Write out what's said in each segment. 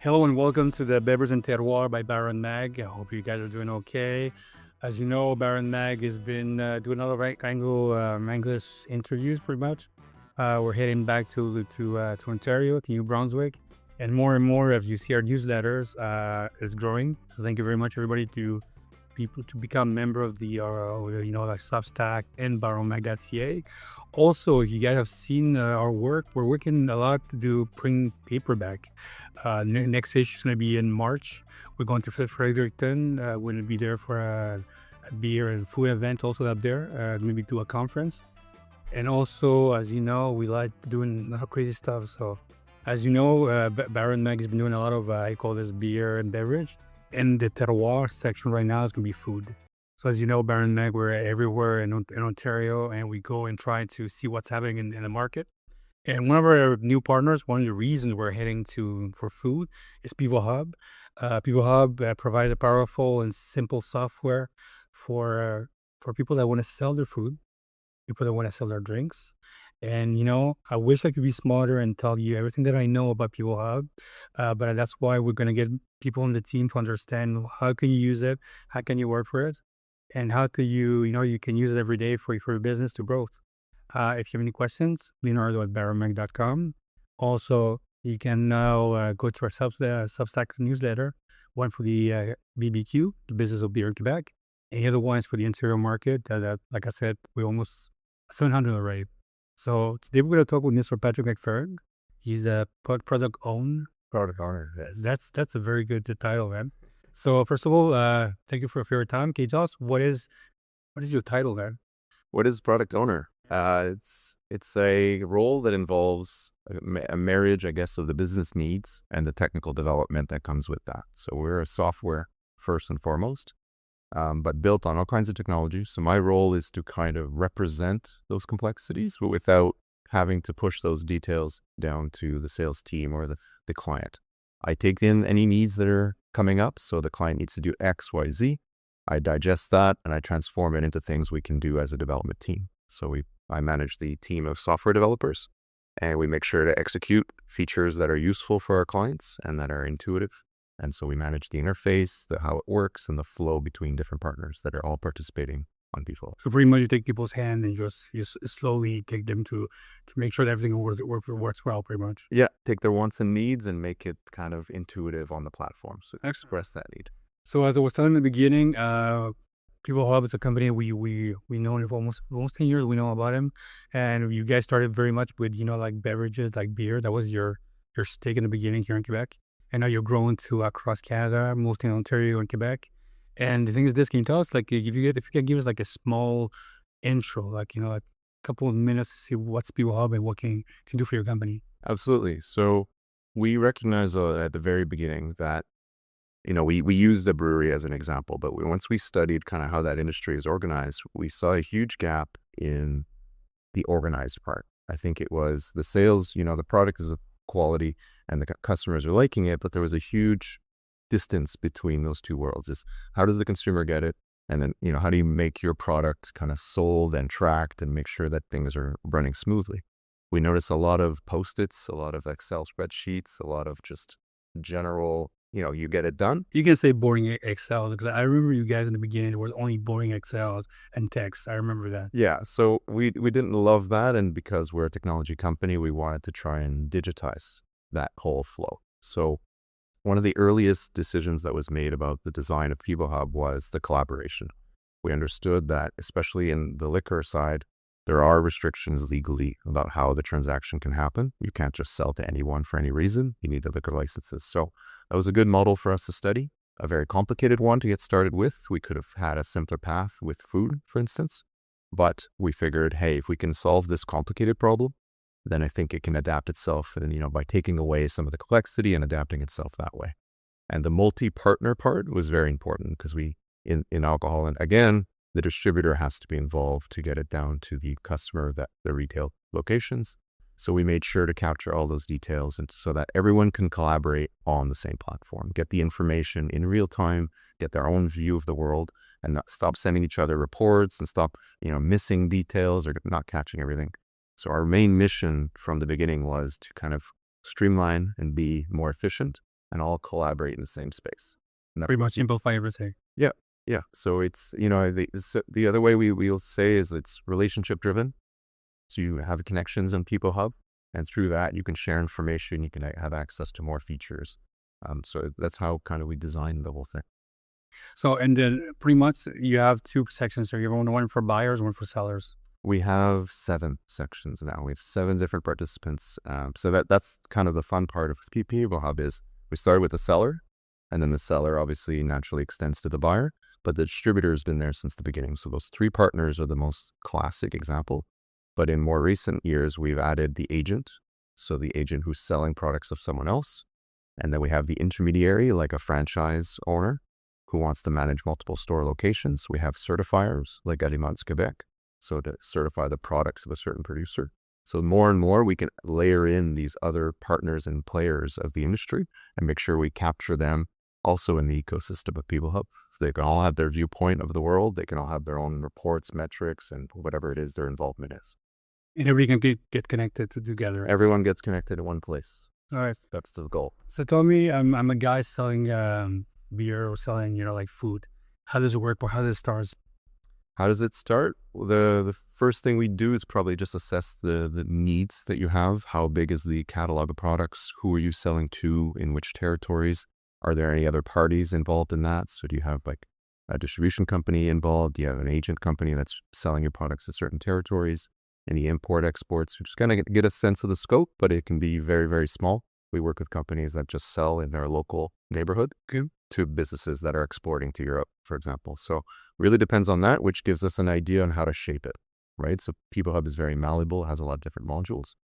Hello and welcome to the Beverage Terroir by Baron Mag. I hope you guys are doing okay. As you know, Baron Mag has been doing a lot of English interviews pretty much. We're heading back to Ontario, to New Brunswick. And more, as you see our newsletters, is growing. So thank you very much, everybody, to people to become member of the like Substack and baronmag.ca. Also, if you guys have seen our work, we're working a lot to do print paperback. Next issue is going to be in March. We're going to Fredericton. We're going to be there for a beer and food event also up there, maybe do a conference. And also, as you know, we like doing a lot of crazy stuff. So, as you know, Baron Mag has been doing a lot of, I call this beer and beverage. And the terroir section right now is going to be food. So, as you know, Baron Mag, we're everywhere in Ontario, and we go and try to see what's happening in the market. And one of our new partners, one of the reasons we're heading for food is Pivohub. Pivohub provides a powerful and simple software for people that want to sell their food, people that want to sell their drinks. And, I wish I could be smarter and tell you everything that I know about Pivohub, but that's why we're going to get people on the team to understand how can you use it, how can you work for it, and how can you can use it every day for your business to growth. If you have any questions, leonardo@baronmag.com. Also, you can now go to our Substack newsletter, one for the BBQ, the business of beer in Quebec, and the other one is for the interior market. That, like I said, we're almost 700 already. So today we're going to talk with Mr. Patrick McFern. He's a product owner. Product owner, yes. That's a very good title, man. So first of all, thank you for your time. Can you tell us what is your title, man? What is product owner? It's a role that involves a marriage, I guess, of the business needs and the technical development that comes with that. So we're a software first and foremost, but built on all kinds of technology. So my role is to kind of represent those complexities, but without having to push those details down to the sales team or the client. I take in any needs that are coming up. So the client needs to do X, Y, Z. I digest that and I transform it into things we can do as a development team. So I manage the team of software developers, and we make sure to execute features that are useful for our clients and that are intuitive. And so we manage the interface, how it works, and the flow between different partners that are all participating on Bevohub. So pretty much you take people's hand and just slowly take them to make sure that everything works well, pretty much. Yeah, take their wants and needs and make it kind of intuitive on the platform. So express that need. So as I was telling in the beginning, Pivohub is a company we know him for almost 10 years. We know about him, and you guys started very much with like beverages, like beer. That was your stake in the beginning here in Quebec, and now you're growing to across Canada, mostly in Ontario and Quebec. And the thing is, this can you tell us, like, if you can give us like a small intro, like a couple of minutes to see what's Pivohub and what can do for your company. Absolutely. So we recognize at the very beginning that we used the brewery as an example, but once we studied kind of how that industry is organized, we saw a huge gap in the organized part. I think it was the sales, the product is of quality and the customers are liking it, but there was a huge distance between those two worlds. Is how does the consumer get it? And then, how do you make your product kind of sold and tracked and make sure that things are running smoothly? We noticed a lot of Post-its, a lot of Excel spreadsheets, a lot of just general, you get it done. You can say boring Excel, because I remember you guys in the beginning were only boring Excels and text. I remember that. Yeah, so we didn't love that, and because we're a technology company, we wanted to try and digitize that whole flow. So one of the earliest decisions that was made about the design of Pivohub was the collaboration. We understood that, especially in the liquor side, there are restrictions legally about how the transaction can happen. You can't just sell to anyone for any reason. You need the liquor licenses. So that was a good model for us to study, a very complicated one to get started with. We could have had a simpler path with food, for instance. But we figured, hey, if we can solve this complicated problem, then I think it can adapt itself and, by taking away some of the complexity and adapting itself that way. And the multi-partner part was very important because in alcohol, and again, the distributor has to be involved to get it down to the customer, the retail locations. So we made sure to capture all those details and so that everyone can collaborate on the same platform, get the information in real time, get their own view of the world, and not stop sending each other reports and stop, missing details or not catching everything. So our main mission from the beginning was to kind of streamline and be more efficient and all collaborate in the same space. And that Pretty much simplify everything. yeah, yeah. So it's, the other way we'll say is it's relationship driven. So you have connections on Pivohub, and through that you can share information. You can have access to more features. So that's how kind of we designed the whole thing. So, and then pretty much you have two sections. So you have one for buyers, one for sellers. We have 7 sections now. We have 7 different participants. So that's kind of the fun part of Pivohub is we started with the seller, and then the seller obviously naturally extends to the buyer. But the distributor has been there since the beginning. So those 3 partners are the most classic example. But in more recent years, we've added the agent. So the agent who's selling products of someone else. And then we have the intermediary, like a franchise owner who wants to manage multiple store locations. We have certifiers like Aliments Quebec, so to certify the products of a certain producer. So more and more we can layer in these other partners and players of the industry and make sure we capture them also in the ecosystem of Pivohub. So they can all have their viewpoint of the world. They can all have their own reports, metrics, and whatever it is their involvement is. And everybody can get connected together. Everyone gets connected in one place. All right. That's the goal. So tell me, I'm a guy selling beer or selling, like food. How does it work? Or how does it start? How does it start? The first thing we do is probably just assess the needs that you have. How big is the catalog of products? Who are you selling to? In which territories? Are there any other parties involved in that? So do you have like a distribution company involved? Do you have an agent company that's selling your products to certain territories? Any import exports? We're just going to get a sense of the scope, but it can be very, very small. We work with companies that just sell in their local neighborhood to businesses that are exporting to Europe, for example. So really depends on that, which gives us an idea on how to shape it, right? So Pivohub is very malleable, has a lot of different modules.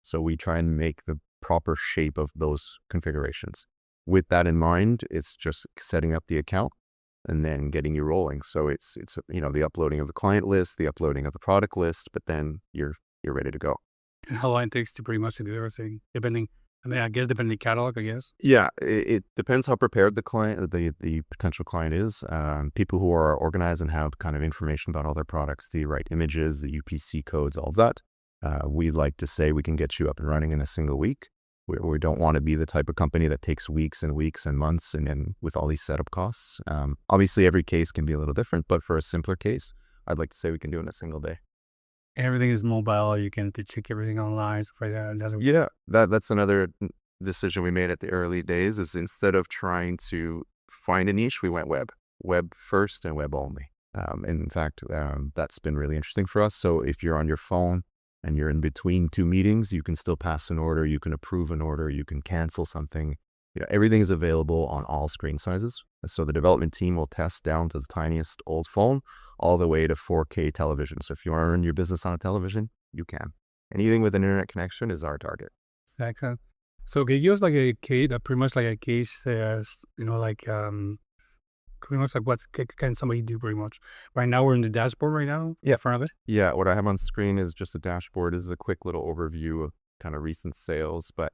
So we try and make the proper shape of those configurations. With that in mind, it's just setting up the account and then getting you rolling. So it's the uploading of the client list, the uploading of the product list, but then you're ready to go. And how long it takes to pretty much do everything, depending on the catalog, I guess. Yeah, it depends how prepared the client, the potential client is. People who are organized and have kind of information about all their products, the right images, the UPC codes, all of that. We like to say we can get you up and running in a single week. We don't want to be the type of company that takes weeks and weeks and months and then with all these setup costs. Obviously, every case can be a little different, but for a simpler case, I'd like to say we can do it in a single day. Everything is mobile. You can check everything online, stuff like that. Yeah, that's another decision we made at the early days is instead of trying to find a niche, we went web first and web only. In fact, that's been really interesting for us. So if you're on your phone and you're in between 2 meetings, you can still pass an order, you can approve an order, you can cancel something. Everything is available on all screen sizes. So the development team will test down to the tiniest old phone all the way to 4K television. So if you want to run your business on a television, you can. Anything with an internet connection is our target. Excellent. So can you give us like a case, pretty much like a case, pretty much like what can somebody do pretty much? Right now we're in the dashboard right now in front of it. Yeah, what I have on screen is just a dashboard. This is a quick little overview of kind of recent sales, but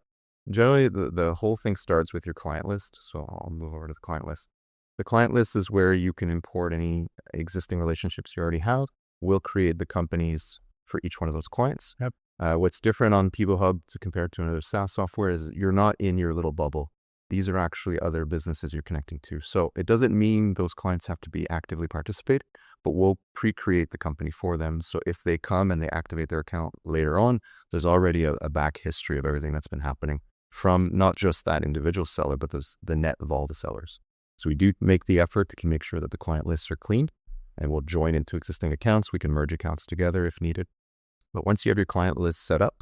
generally the whole thing starts with your client list. So I'll move over to the client list. The client list is where you can import any existing relationships you already have. We'll create the companies for each one of those clients. Yep. What's different on Pivohub to compare to another SaaS software is you're not in your little bubble. These are actually other businesses you're connecting to. So it doesn't mean those clients have to be actively participating, but we'll pre-create the company for them. So if they come and they activate their account later on, there's already a back history of everything that's been happening from not just that individual seller, but the net of all the sellers. So we do make the effort to make sure that the client lists are clean, and we'll join into existing accounts. We can merge accounts together if needed. But once you have your client list set up,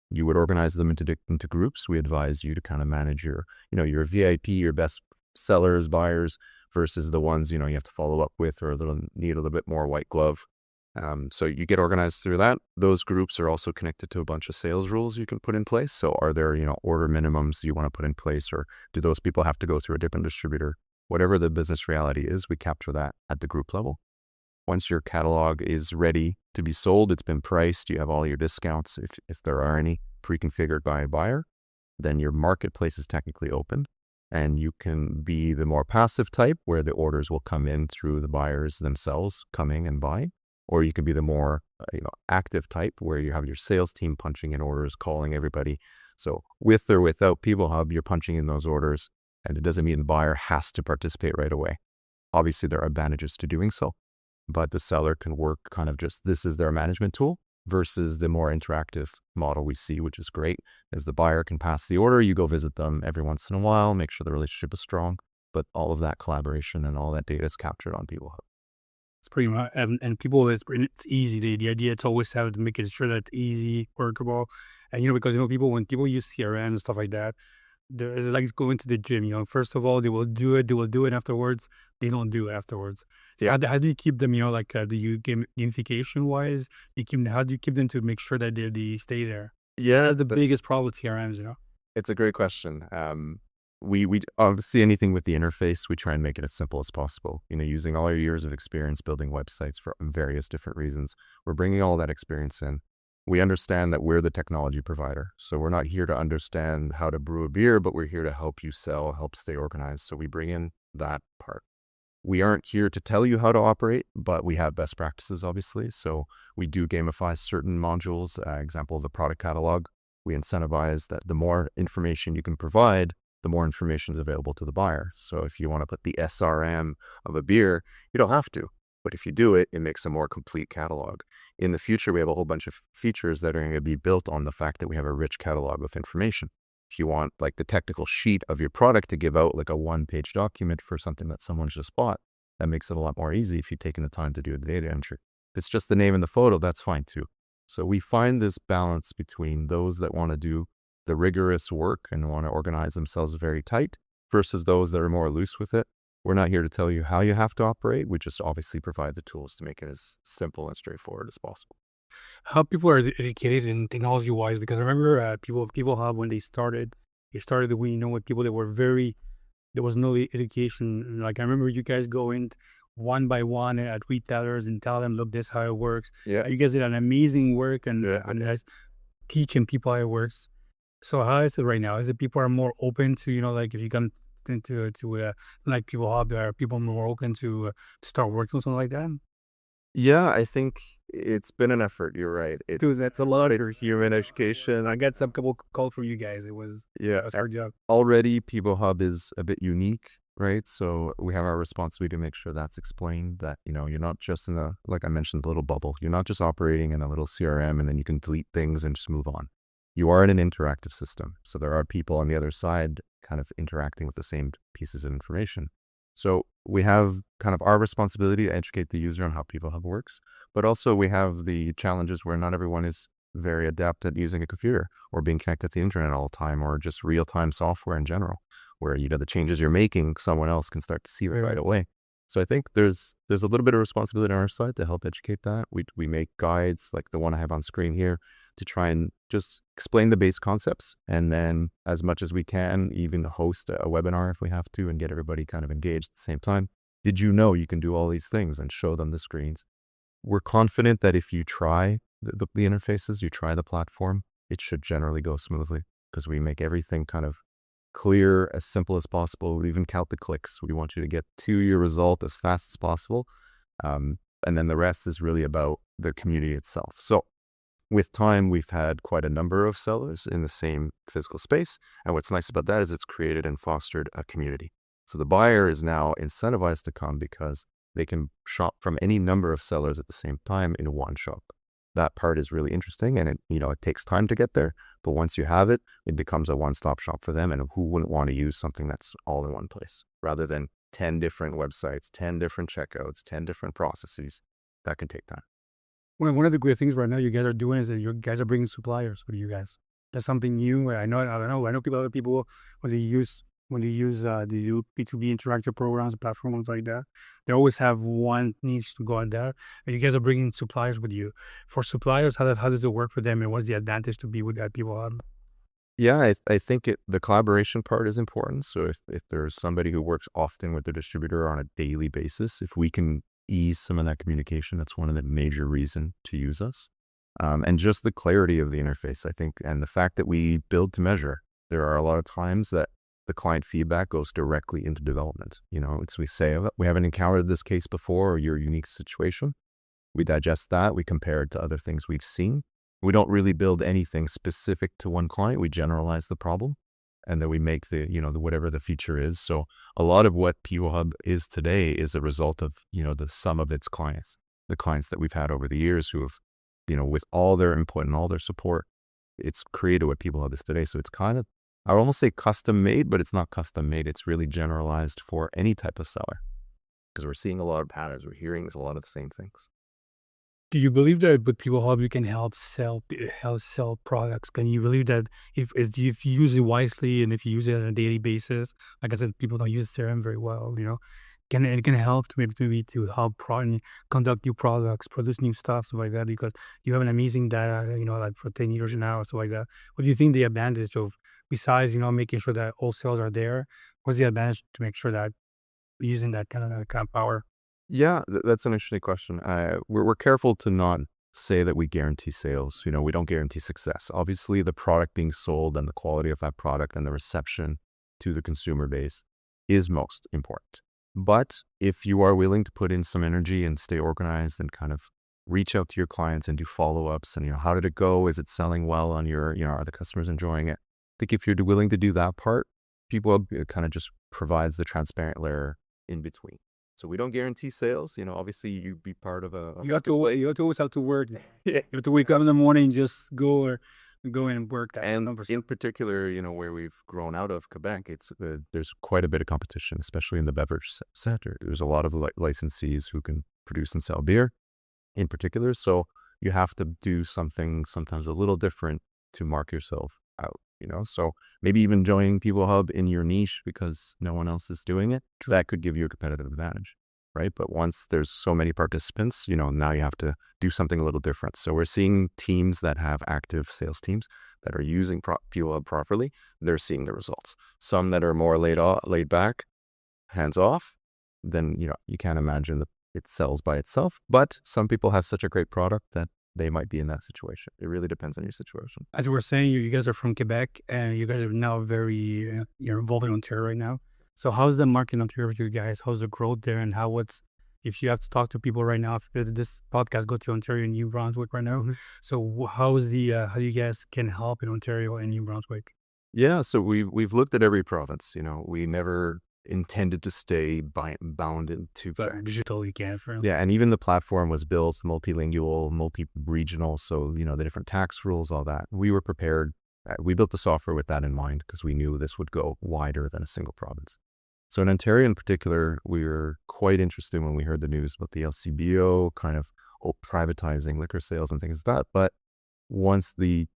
you would organize them into groups. We advise you to kind of manage your VIP, your best sellers, buyers, versus the ones, you have to follow up with or need a little bit more white glove. So you get organized through that. Those groups are also connected to a bunch of sales rules you can put in place. So are there, order minimums you want to put in place, or do those people have to go through a different distributor? Whatever the business reality is, we capture that at the group level. Once your catalog is ready to be sold, it's been priced, you have all your discounts, if there are any, pre-configured by a buyer, then your marketplace is technically open, and you can be the more passive type where the orders will come in through the buyers themselves coming and buying, or you can be the more active type where you have your sales team punching in orders, calling everybody. So with or without Pivohub, you're punching in those orders. And it doesn't mean the buyer has to participate right away. Obviously, there are advantages to doing so, but the seller can work kind of just this is their management tool versus the more interactive model we see, which is great, is the buyer can pass the order, you go visit them every once in a while, make sure the relationship is strong, but all of that collaboration and all that data is captured on Pivohub. It's pretty much, and people, it's easy. The idea it's always have to make it sure that it's easy, workable, and because people when people use CRM and stuff like that, it's like going to the gym. First of all, they will do it, and afterwards, they don't do it afterwards. So Yeah. how do you keep them? Like, do you gamification wise? How do you keep them to make sure that they stay there? Yeah, That's the biggest problem with CRMs. it's a great question. We obviously anything with the interface, we try and make it as simple as possible. Using all your years of experience building websites for various different reasons, we're bringing all that experience in. We understand that we're the technology provider, so we're not here to understand how to brew a beer, but we're here to help you sell, help stay organized. So we bring in that part. We aren't here to tell you how to operate, but we have best practices, obviously. So we do gamify certain modules. Example, the product catalog. We incentivize that the more information you can provide, the more information is available to the buyer. So if you want to put the SRM of a beer, you don't have to. But if you do it, it makes a more complete catalog. In the future, we have a whole bunch of features that are going to be built on the fact that we have a rich catalog of information. If you want like the technical sheet of your product to give out like a one-page document for something that someone's just bought, that makes it a lot more easy if you've taken the time to do the data entry. If it's just the name and the photo, that's fine too. So we find this balance between those that want to do the rigorous work and want to organize themselves very tight versus those that are more loose with it. We're not here to tell you how you have to operate. We just obviously provide the tools to make it as simple and straightforward as possible. How people are educated in technology wise, because I remember people have when they started with people that were there was no education. Like I remember you guys go in one by one at retailers and tell them, look, this is how it works. Yeah. You guys did an amazing work and guys teaching people how it works. So how is it right now? Is it people are more open to, like if you come into like Pivohub, are people more open to start working with something like that? Yeah, I think it's been an effort. You're right. Dude, that's a lot of human education. I got some couple calls from you guys. It was our job. Already Pivohub is a bit unique, right? So we have our responsibility to make sure that's explained, that, you're not just in like I mentioned, the little bubble. You're not just operating in a little CRM and then you can delete things and just move on. You are in an interactive system. So there are people on the other side kind of interacting with the same pieces of information. So we have kind of our responsibility to educate the user on how Pivohub works, but also we have the challenges where not everyone is very adept at using a computer or being connected to the internet all the time, or just real-time software in general, where, the changes you're making, someone else can start to see right away. So I think there's a little bit of responsibility on our side to help educate that. We make guides like the one I have on screen here to try and just explain the base concepts, and then as much as we can, even host a webinar if we have to and get everybody kind of engaged at the same time. Did you know you can do all these things, and show them the screens? We're confident that if you try the interfaces, you try the platform, it should generally go smoothly because we make everything kind of clear, as simple as possible. We even count the clicks. We want you to get to your result as fast as possible. And then the rest is really about the community itself. So with time, we've had quite a number of sellers in the same physical space. And what's nice about that is it's created and fostered a community. So the buyer is now incentivized to come because they can shop from any number of sellers at the same time in one shop. That part is really interesting, and it takes time to get there. But once you have it, it becomes a one-stop shop for them. And who wouldn't want to use something that's all in one place rather than 10 different websites, 10 different checkouts, 10 different processes? That can take time. One of the great things right now you guys are doing is that you guys are bringing suppliers with you guys. That's something new. I know other people when they use the B2B interactive programs, platforms like that, they always have one niche to go on there. And you guys are bringing suppliers with you. For suppliers, how does it work for them, and what's the advantage to be with that people? Yeah, I think the collaboration part is important. So if there's somebody who works often with the distributor on a daily basis, if we can ease some of that communication, that's one of the major reasons to use us. And just the clarity of the interface, I think, and the fact that we build to measure. There are a lot of times that the client feedback goes directly into development. We say, we haven't encountered this case before, or your unique situation. We digest that. We compare it to other things we've seen. We don't really build anything specific to one client. We generalize the problem. and then we make the whatever the feature is. So a lot of what Pivohub is today is a result of, the sum of its clients, the clients that we've had over the years who have, with all their input and all their support, it's created what Pivohub is today. So it's kind of, I would almost say custom made, but it's not custom made. It's really generalized for any type of seller because we're seeing a lot of patterns. We're hearing a lot of the same things. Do you believe that with Pivohub you can help sell products? Can you believe that if you use it wisely and if you use it on a daily basis, like I said, people don't use CRM very well, it can help to maybe to help conduct new products, produce new stuff, stuff like that, because you have an amazing data, like for 10 years now, stuff like that. What do you think the advantage of, besides, making sure that all sales are there, what's the advantage to make sure that using that kind of power? Yeah, that's an interesting question. We're careful to not say that we guarantee sales. We don't guarantee success. Obviously, the product being sold and the quality of that product and the reception to the consumer base is most important. But if you are willing to put in some energy and stay organized and kind of reach out to your clients and do follow-ups and, how did it go? Is it selling well on your, are the customers enjoying it? I think if you're willing to do that part, people kind of just provides the transparent layer in between. So we don't guarantee sales. Obviously you be part of a. You have to always have to work. You have to wake up in the morning and just go in and work that. And numbers. in particular, where we've grown out of Quebec, there's quite a bit of competition, especially in the beverage sector. There's a lot of licensees who can produce and sell beer in particular. So you have to do something sometimes a little different to mark yourself out. So maybe even joining Pivohub in your niche because no one else is doing it, that could give you a competitive advantage, right? But once there's so many participants, now you have to do something a little different. So we're seeing teams that have active sales teams that are using Pivohub properly. They're seeing the results. Some that are more laid back, hands off, then, you can't imagine that it sells by itself. But some people have such a great product that they might be in that situation. It really depends on your situation. As we were saying, you guys are from Quebec, and you guys are now very you're involved in Ontario right now. So how's the market in Ontario for you guys? How's the growth there, and if you have to talk to people right now, if this podcast go to Ontario and New Brunswick right now, so how you guys can help in Ontario and New Brunswick? Yeah, so we've looked at every province. We never intended to stay bound into. But digital, you can. Yeah, and even the platform was built multilingual, multi-regional, so, the different tax rules, all that. We were prepared. We built the software with that in mind because we knew this would go wider than a single province. So in Ontario in particular, we were quite interested when we heard the news about the LCBO kind of privatizing liquor sales and things like that. But once the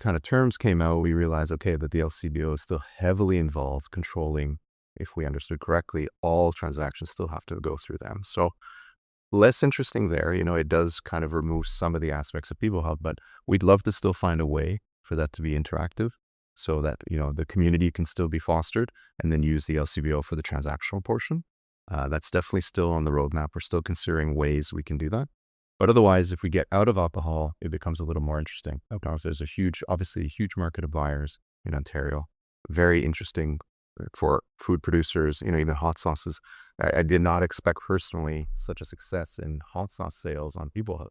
kind of terms came out, we realized, okay, that the LCBO is still heavily involved controlling, if we understood correctly, all transactions still have to go through them. So less interesting there. It does kind of remove some of the aspects of Pivohub, but we'd love to still find a way for that to be interactive so that, the community can still be fostered and then use the LCBO for the transactional portion. That's definitely still on the roadmap. We're still considering ways we can do that. But otherwise, if we get out of alcohol, it becomes a little more interesting. There's obviously a huge market of buyers in Ontario. Very interesting for food producers, even hot sauces. I did not expect personally such a success in hot sauce sales on Pivohub.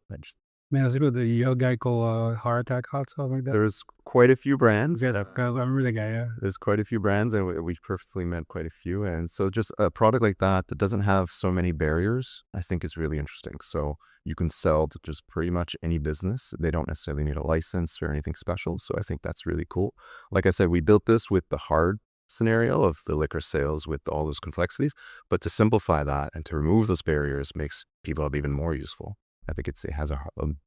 Man, is it the yellow guy called Heart Attack Hot Sauce like that? There's quite a few brands. Yeah, I remember the guy, yeah. There's quite a few brands, and we've purposely met quite a few. And so just a product like that doesn't have so many barriers, I think is really interesting. So you can sell to just pretty much any business. They don't necessarily need a license or anything special. So I think that's really cool. Like I said, we built this with the hard scenario of the liquor sales with all those complexities, but to simplify that and to remove those barriers makes Pivohub even more useful. I think it has a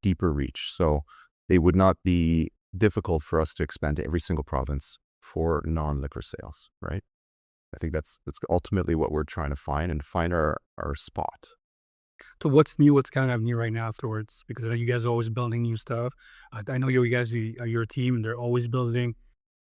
deeper reach. So it would not be difficult for us to expand to every single province for non-liquor sales, right? I think that's ultimately what we're trying to find our spot. So what's new? What's kind of new right now afterwards? Because I know you guys are always building new stuff. I know you guys, your team, they're always building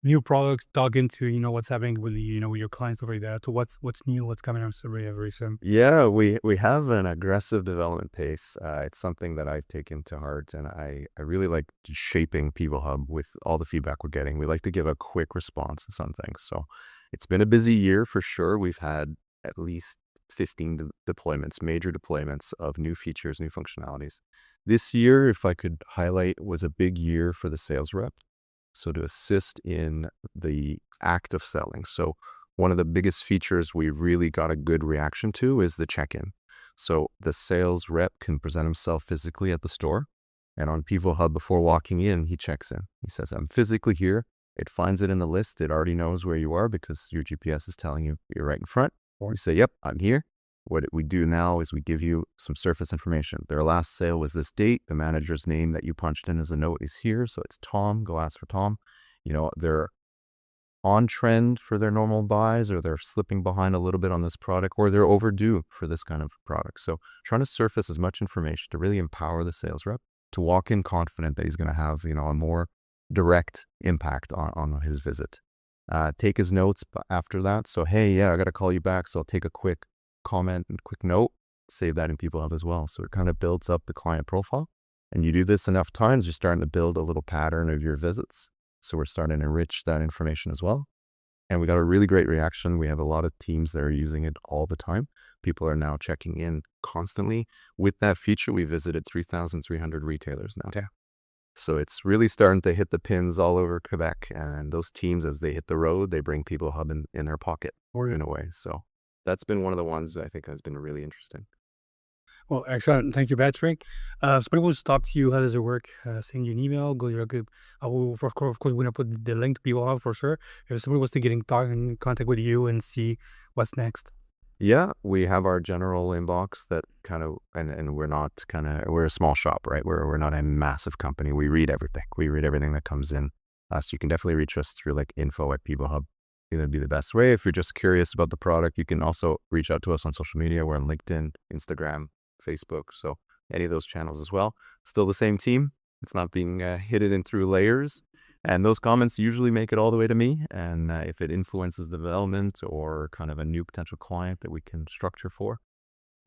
new products, talking to, what's happening with with your clients, stuff like that. So what's new? What's coming up very soon? Yeah, we have an aggressive development pace. It's something that I've taken to heart, and I really like shaping Pivohub with all the feedback we're getting. We like to give a quick response to some things. So it's been a busy year for sure. We've had at least 15 deployments, major deployments of new features, new functionalities. This year, if I could highlight, was a big year for the sales rep. So to assist in the act of selling. So one of the biggest features we really got a good reaction to is the check-in. So the sales rep can present himself physically at the store, and on Pivohub before walking in, he checks in. He says, I'm physically here. It finds it in the list. It already knows where you are because your GPS is telling you you're right in front. Or you say, yep, I'm here. What we do now is we give you some surface information. Their last sale was this date. The manager's name that you punched in as a note is here. So it's Tom. Go ask for Tom. You know, they're on trend for their normal buys, or they're slipping behind a little bit on this product, or they're overdue for this kind of product. So trying to surface as much information to really empower the sales rep to walk in confident that he's going to have, you know, a more direct impact on his visit. Take his notes after that. So, hey, yeah, I got to call you back. So I'll take a quick comment and quick note, save that in Pivohub as well. So it kind of builds up the client profile. And you do this enough times, you're starting to build a little pattern of your visits. So we're starting to enrich that information as well. And we got a really great reaction. We have a lot of teams that are using it all the time. People are now checking in constantly. With that feature, we visited 3,300 retailers now. Yeah. So it's really starting to hit the pins all over Quebec. And those teams, as they hit the road, they bring Pivohub in their pocket in a way. So that's been one of the ones that I think has been really interesting. Well, excellent. Thank you, Patrick. If somebody wants to talk to you, how does it work? Send you an email, go to your good. Of course, we're going to put the link to Pivohub for sure. If somebody wants to get in contact with you and see what's next. Yeah, we have our general inbox that kind of, and we're not we're a small shop, right? We're not a massive company. We read everything. We read everything that comes in. So you can definitely reach us through like info@Pivohub. That'd be the best way. If you're just curious about the product, you can also reach out to us on social media. We're on LinkedIn, Instagram, Facebook. So any of those channels as well. Still the same team. It's not being hidden in through layers. And those comments usually make it all the way to me. And if it influences development or kind of a new potential client that we can structure for,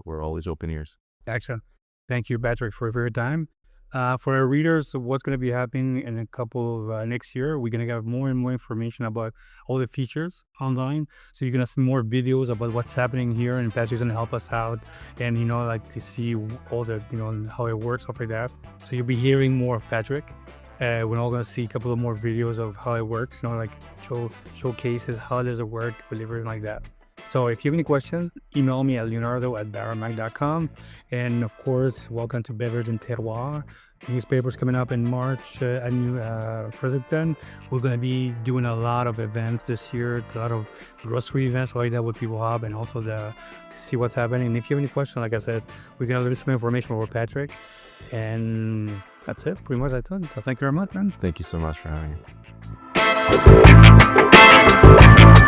we're always open ears. Excellent. Thank you, Patrick, for your time. For our readers, what's going to be happening in a couple of next year, we're going to get more and more information about all the features online. So you're going to see more videos about what's happening here, and Patrick's going to help us out and, you know, like to see all the, you know, how it works, stuff like that. So you'll be hearing more of Patrick. We're all going to see a couple of more videos of how it works, you know, like showcases, how does it work, everything like that. So if you have any questions, email me at leonardo@baronmag.com. And of course, welcome to Beverage Terroir. Newspapers coming up in March at New Fredericton. We're going to be doing a lot of events this year, a lot of grocery events like that with Pivohub, and also to see what's happening. And if you have any questions, like I said, we're going to leave some information over Patrick. And that's it. Pretty much that's done. So thank you very much, man. Thank you so much for having me.